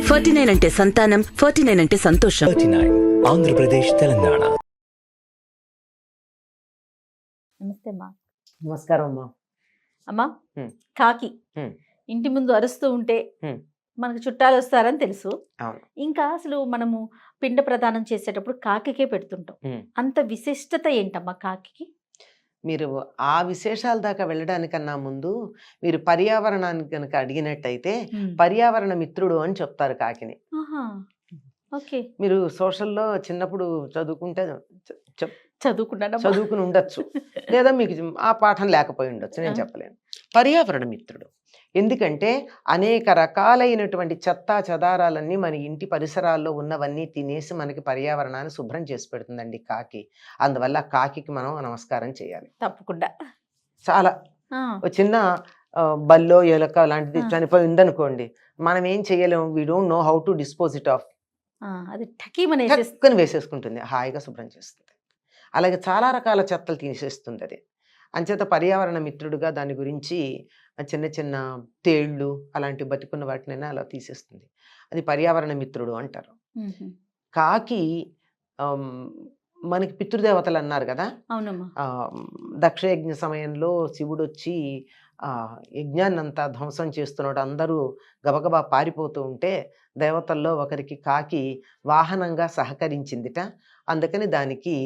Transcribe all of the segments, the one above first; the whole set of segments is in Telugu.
49 అంటే సంతానం, 49 అంటే సంతోషం. 39 ఆంధ్రప్రదేశ్, తెలంగాణ. నమస్తే అమ్మా. నమస్కారం అమ్మా. అమ్మా, హ్మ్. కాకి హ్మ్. ఇంటి ముందు అరుస్తూ ఉంటే హ్మ్. మనకు చుట్టాలు వస్తారని తెలుసు. అవును. ఇంకా అసలు మనము పిండ ప్రదానం చేసేటప్పుడు కాకికే పెడుతుంటాం. హ్మ్. అంత విశిష్టత ఏంటమ్మా కాకి? మీరు ఆ విశేషాల దాకా వెళ్ళడానికన్నా ముందు మీరు పర్యావరణానికి కనుక అడిగినట్టయితే పర్యావరణ మిత్రుడు అని చెప్తారు కాకిని. ఓకే, మీరు సోషల్లో చిన్నప్పుడు చదువుకుంటే చదువుకున్నాను. చదువుకుని ఉండొచ్చు, లేదా మీకు ఆ పాఠం లేకపోయి ఉండొచ్చు, నేను చెప్పలేను. పర్యావరణ మిత్రుడు ఎందుకంటే అనేక రకాలైనటువంటి చెత్తా చెదారాలన్నీ మన ఇంటి పరిసరాల్లో ఉన్నవన్నీ తినేసి మనకి పర్యావరణాన్ని శుభ్రం చేసి పెడుతుందండి కాకి. అందువల్ల కాకికి మనం నమస్కారం చేయాలి తప్పకుండా. చాలా. చిన్న బల్లో ఎలక లాంటిది చనిపోయి ఉందనుకోండి, మనం ఏం చేయలేము. We don't know how to dispose it of. అది టకీమని వేసేసుకుంటుంది, హాయిగా శుభ్రం చేస్తుంది. అలాగే చాలా రకాల చెత్తలు తీసేస్తుంది అది. అంచేత పర్యావరణ మిత్రుడుగా దాని గురించి చిన్న చిన్న తేళ్ళు అలాంటి బతికున్న వాటినైనా అలా తీసేస్తుంది. అది పర్యావరణ మిత్రుడు అంటారు. కాకి మనకి పితృదేవతలు అన్నారు కదా. అవునమ్మా. దక్షయజ్ఞ సమయంలో శివుడు వచ్చి యజ్ఞాన్నంతా ధ్వంసం చేస్తున్నాడు, అందరూ గబగబా పారిపోతూ ఉంటే దేవతల్లో ఒకరికి కాకి వాహనంగా సహకరించిందిట. అందుకని దానికి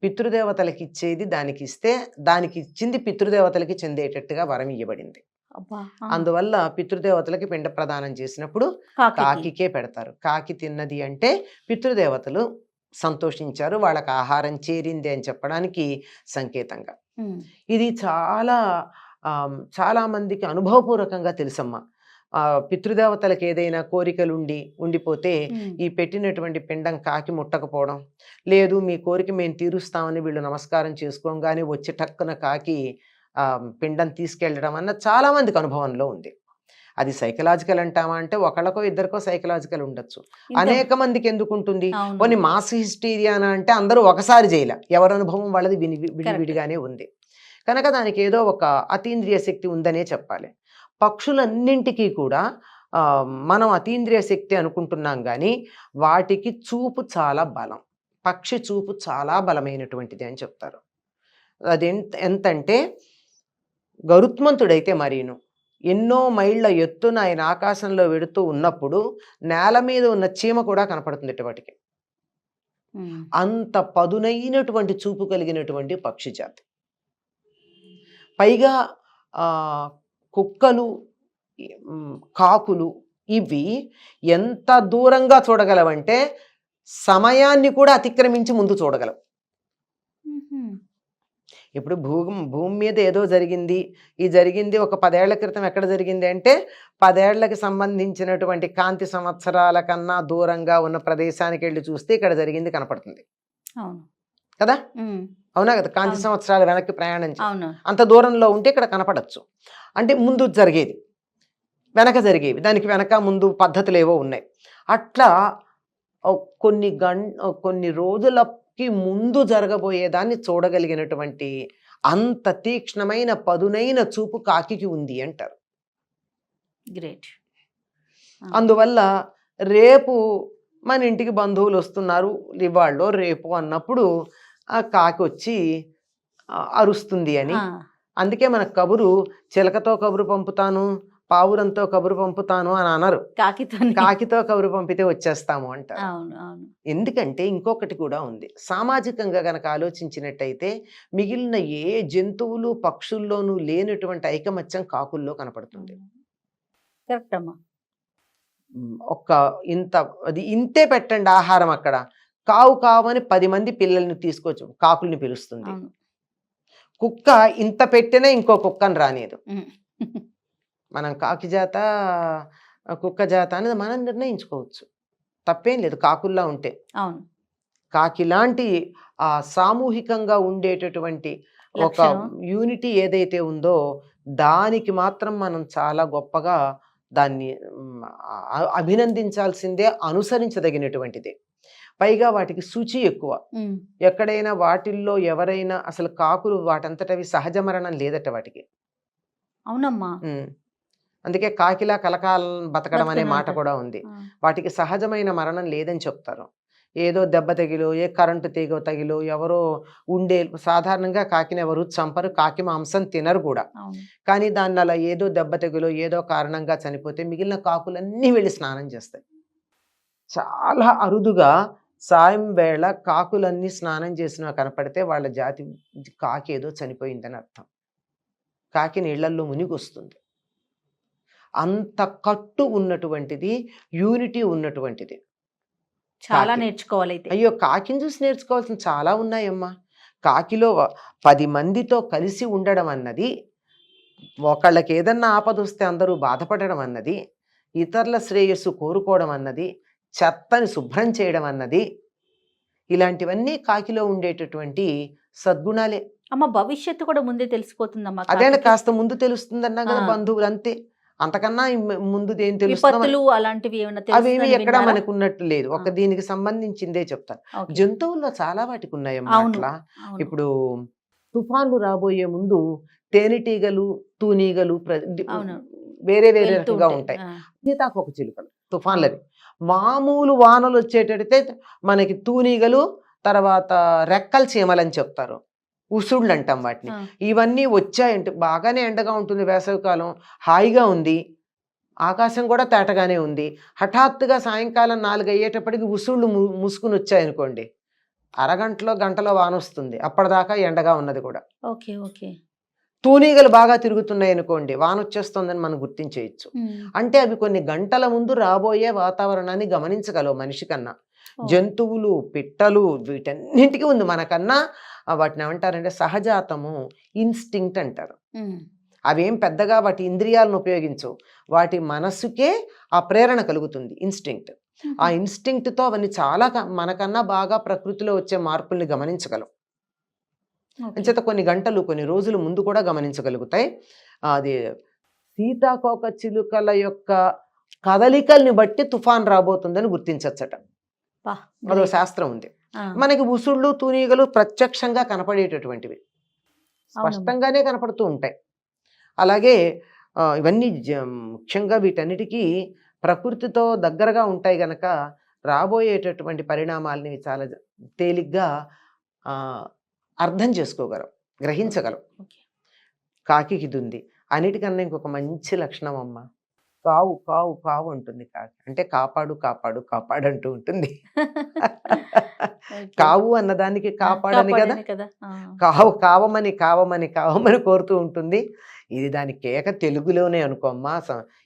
పితృదేవతలకి ఇచ్చేది దానికి ఇస్తే దానికి ఇచ్చింది పితృదేవతలకి చెందేటట్టుగా వరం ఇవ్వబడింది. అందువల్ల పితృదేవతలకి పిండ ప్రదానం చేసినప్పుడు కాకికే పెడతారు. కాకి తిన్నది అంటే పితృదేవతలు సంతోషించారు, వాళ్ళకి ఆహారం చేరింది అని చెప్పడానికి సంకేతంగా. ఇది చాలా చాలా మందికి అనుభవపూర్వకంగా తెలుసమ్మా. పితృదేవతలకు ఏదైనా కోరికలు ఉండిపోతే ఈ పెట్టినటువంటి పిండం కాకి ముట్టకపోవడం, లేదు మీ కోరిక మేము తీరుస్తామని వీళ్ళు నమస్కారం చేసుకోగానే వచ్చి టక్కున కాకి పిండం తీసుకెళ్ళడం అన్న చాలా మందికి అనుభవంలో ఉంది. అది సైకలాజికల్ అంటామా అంటే ఒకళ్ళకో ఇద్దరికో సైకలాజికల్ ఉండొచ్చు, అనేక మందికి ఎందుకు ఉంటుంది. కొన్ని మాస్ హిస్టీరియానా అంటే అందరూ ఒకసారి చేయలే, ఎవరి అనుభవం వాళ్ళది విడివిడిగానే ఉంది కనుక దానికి ఏదో ఒక అతీంద్రియ శక్తి ఉందనే చెప్పాలి. పక్షులన్నింటికీ కూడా మనం అతీంద్రియ శక్తి అనుకుంటున్నాం కానీ వాటికి చూపు చాలా బలం. పక్షి చూపు చాలా బలమైనటువంటిది అని చెప్తారు. అది ఎంతంటే గరుత్మంతుడైతే మరీను ఎన్నో మైళ్ళ ఎత్తున ఆయన ఆకాశంలో వెడుతూ ఉన్నప్పుడు నేల మీద ఉన్న చీమ కూడా కనపడుతుంది వాటికి. అంత పదునైనటువంటి చూపు కలిగినటువంటి పక్షి జాతి. పైగా కుక్కలు, కాకులు ఇవి ఎంత దూరంగా చూడగలవంటే సమయాన్ని కూడా అతిక్రమించి ముందు చూడగలవు. ఇప్పుడు భూమి మీద ఏదో జరిగింది, ఈ జరిగింది ఒక 10 ఏళ్ల క్రితం ఎక్కడ జరిగింది అంటే 10 ఏళ్లకి సంబంధించినటువంటి కాంతి సంవత్సరాల కన్నా దూరంగా ఉన్న ప్రదేశానికి వెళ్ళి చూస్తే ఇక్కడ జరిగింది కనపడుతుంది కదా. అవునా కదా, కాంతి సంవత్సరాలు వెనక్కి ప్రయాణం అంత దూరంలో ఉంటే ఇక్కడ కనపడచ్చు. అంటే ముందు జరిగేది వెనక జరిగేవి, దానికి వెనక ముందు పద్ధతులు ఏవో ఉన్నాయి. అట్లా కొన్ని రోజులకి ముందు జరగబోయేదాన్ని చూడగలిగినటువంటి అంత తీక్ష్ణమైన పదునైన చూపు కాకికి ఉంది అంటారు. గ్రేట్. అందువల్ల రేపు మన ఇంటికి బంధువులు వస్తున్నారు ఇవాళ్ళో రేపు అన్నప్పుడు ఆ కాకి వచ్చి అరుస్తుంది అని. అందుకే మన కబురు చిలకతో కబురు పంపుతాను, పావురంతో కబురు పంపుతాను అని అనరు, కాకితో కబురు పంపితే వచ్చేస్తాము అంటారు. ఎందుకంటే ఇంకొకటి కూడా ఉంది. సామాజికంగా గనక ఆలోచించినట్టయితే మిగిలిన ఏ జంతువులు పక్షుల్లోనూ లేనటువంటి ఐకమత్యం కాకుల్లో కనపడుతుంది. కరెక్ట్ అమ్మా. ఇంతే పెట్టండి ఆహారం, అక్కడ కావు కావు అని 10 మంది పిల్లల్ని తీసుకొచ్చు కాకుల్ని పిలుస్తుంది. కుక్క ఇంత పెట్టినా ఇంకో కుక్కని రానేదు. మనం కాకి జాత కుక్క జాత అనేది మనం నిర్ణయించుకోవచ్చు, తప్పేం లేదు కాకుల్లా ఉంటే. కాకి లాంటి సామూహికంగా ఉండేటటువంటి ఒక యూనిటీ ఏదైతే ఉందో దానికి మాత్రం మనం చాలా గొప్పగా దాన్ని అభినందించాల్సిందే, అనుసరించదగినటువంటిదే. పైగా వాటికి శుచి ఎక్కువ. ఎక్కడైనా వాటిల్లో ఎవరైనా అసలు కాకులు వాటంతటవి సహజ మరణం లేదట వాటికి. అవునమ్మా. అందుకే కాకిలా కలకాలం బతకడం అనే మాట బతుకునంటారు. కూడా ఉంది. ఆ, వాటికి సహజమైన మరణం లేదని చెప్తారు. ఏదో దెబ్బ తగిలో, ఏ కరెంటు తీగ తగిలో, ఎవరో ఉండే సాధారణంగా కాకిని ఎవరు చంపరు, కాకి మాంసం తినరు కూడా. అవును. కానీ దాన్ని అలా ఏదో దెబ్బ తగిలో, ఏదో కారణంగా చనిపోతే మిగిలిన కాకులన్నీ వెళ్ళి స్నానం చేస్తాయి. చాలా అరుదుగా సాయం వేళ కాకులన్నీ స్నానం చేసినా కనపడితే వాళ్ళ జాతి కాకి ఏదో చనిపోయిందని అర్థం. కాకి నీళ్లల్లో మునిగొస్తుంది. అంత కట్టు ఉన్నటువంటిది, యూనిటీ ఉన్నటువంటిది చాలా కాకి. నేర్చుకోవాలి అయితే. అయ్యో, కాకిని చూసి నేర్చుకోవాల్సిన చాలా ఉన్నాయమ్మా. కాకిలో 10 మందితో కలిసి ఉండడం అన్నది, ఒకళ్ళకి ఏదన్నా ఆపద వస్తే అందరూ బాధపడడం అన్నది, ఇతరుల శ్రేయస్సు కోరుకోవడం అన్నది, చెత్తని శుభ్రం చేయడం అన్నది, ఇలాంటివన్నీ కాకిలో ఉండేటటువంటి సద్గుణాలే. అమ్మ భవిష్యత్తు కూడా ముందే తెలిసిపోతుందమ్మా అదే కాకికి. కాస్త ముందు తెలుస్తుందన్నా కదా ఆ. బంధువులు, అంతే. అంతకన్నా ముందు ఏం తెలుస్తుందో విపత్తులు అలాంటివి ఏమైనా అవేమి తెలుస్తుందని ఎక్కడా విన్నారా? మనకు ఉన్నట్టు లేదు. ఒక ఆ. దీనికి సంబంధించిందే చెప్తాను. ఓకే. జంతువుల్లో చాలా వాటికి ఉన్నాయమ్మా అవును. అట్లా. అవును. ఇప్పుడు తుఫాన్లు రాబోయే ముందు తేనెటీగలు, తూనీగలు అవును. వేరే వేరే వెళ్తూ రకంగా ఉంటాయి. ఉంటాయి. ఆ, సీతాకోక చిలుకలు తుఫాన్లవి. మామూలు వానలు వచ్చేటడితే మనకి తూనీగలు, తర్వాత రెక్కల చీమలని చెప్తారు, ఉసుళ్ళు అంటాం వాటిని. ఆ. ఇవన్నీ వచ్చాయంటే బాగానే ఎండగా ఉంటుంది, వేసవికాలం హాయిగా ఉంది, ఆకాశం కూడా తేటగానే ఉంది. హఠాత్తుగా సాయంకాలం 4 అయ్యేటప్పటికి ఉసుళ్ళు ముసుకుని వచ్చాయనుకోండి, అరగంటలో గంటలో వాన వస్తుంది. అప్పటిదాకా ఎండగా ఉన్నది కూడా. ఓకే. ఓకే. తూనీగలు బాగా తిరుగుతున్నాయి అనుకోండి, వాన వచ్చేస్తుందని మనం గుర్తించేయచ్చు. ఉమ్. అంటే అవి కొన్ని గంటల ముందు రాబోయే వాతావరణాన్ని గమనించగలవు మనిషి కన్నా. ఓ. జంతువులు, పిట్టలు వీటన్నింటికి ఉంది. మనకన్నా వాటిని ఏమంటారంటే సహజాతము, ఇన్స్టింక్ట్ అంటారు. ఉమ్. అవేం పెద్దగా వాటి ఇంద్రియాలను ఉపయోగించవు, వాటి మనస్సుకే ఆ ప్రేరణ కలుగుతుంది, ఇన్స్టింక్ట్. ఆ ఇన్స్టింక్ట్తో అవన్నీ చాలా మనకన్నా బాగా ప్రకృతిలో వచ్చే మార్పుల్ని గమనించగలవు. ఓకే. అంచేత కొన్ని గంటలు, కొన్ని రోజులు ముందు కూడా గమనించగలుగుతాయి. అది సీతాకోక చిలుకల యొక్క కదలికల్ని బట్టి తుఫాన్ రాబోతుందని గుర్తించచ్చట. బా, అదో great. శాస్త్రం ఉంది. ఆ, మనకి ఉసుళ్ళు, తూనీగలు ప్రత్యక్షంగా కనపడేటటువంటివి, అవునమ్మా. స్పష్టంగానే కనపడుతూ ఉంటాయి. అలాగే ఇవన్నీ ముఖ్యంగా వీటన్నిటికీ ప్రకృతితో దగ్గరగా ఉంటాయి గనక రాబోయేటటువంటి పరిణామాలని చాలా తేలిగ్గా ఆ, అర్థం చేసుకోగలం, గ్రహించగలం. ఓకే. కాకి ఇది ఉంది. అన్నిటికన్నా ఇంకొక మంచి లక్షణం అమ్మ, కావు కావు కావు అంటుంది కాకి. అంటే కాపాడు కాపాడు కాపాడు అంటూ ఉంటుంది. ఓకే. కావు అన్నదానికి కాపాడని కదా, కాపాడని కదా. ఆ. కావు కావమని కావమని కావమని కోరుతూ ఉంటుంది. ఇది దాని కేక తెలుగులోనే అనుకోమ్మా,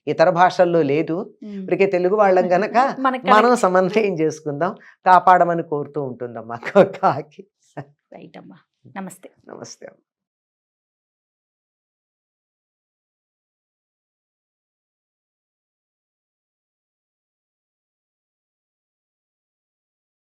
ఇతర భాషల్లో లేదు. ఉమ్. ఇప్పటికే తెలుగు వాళ్ళం గనక మనకు మనం సమన్వయం చేసుకుందాం. కాపాడమని కోరుతూ ఉంటుందమ్మా కాకి. రైట్ అమ్మా. నమస్తే. నమస్తే అమ్మ.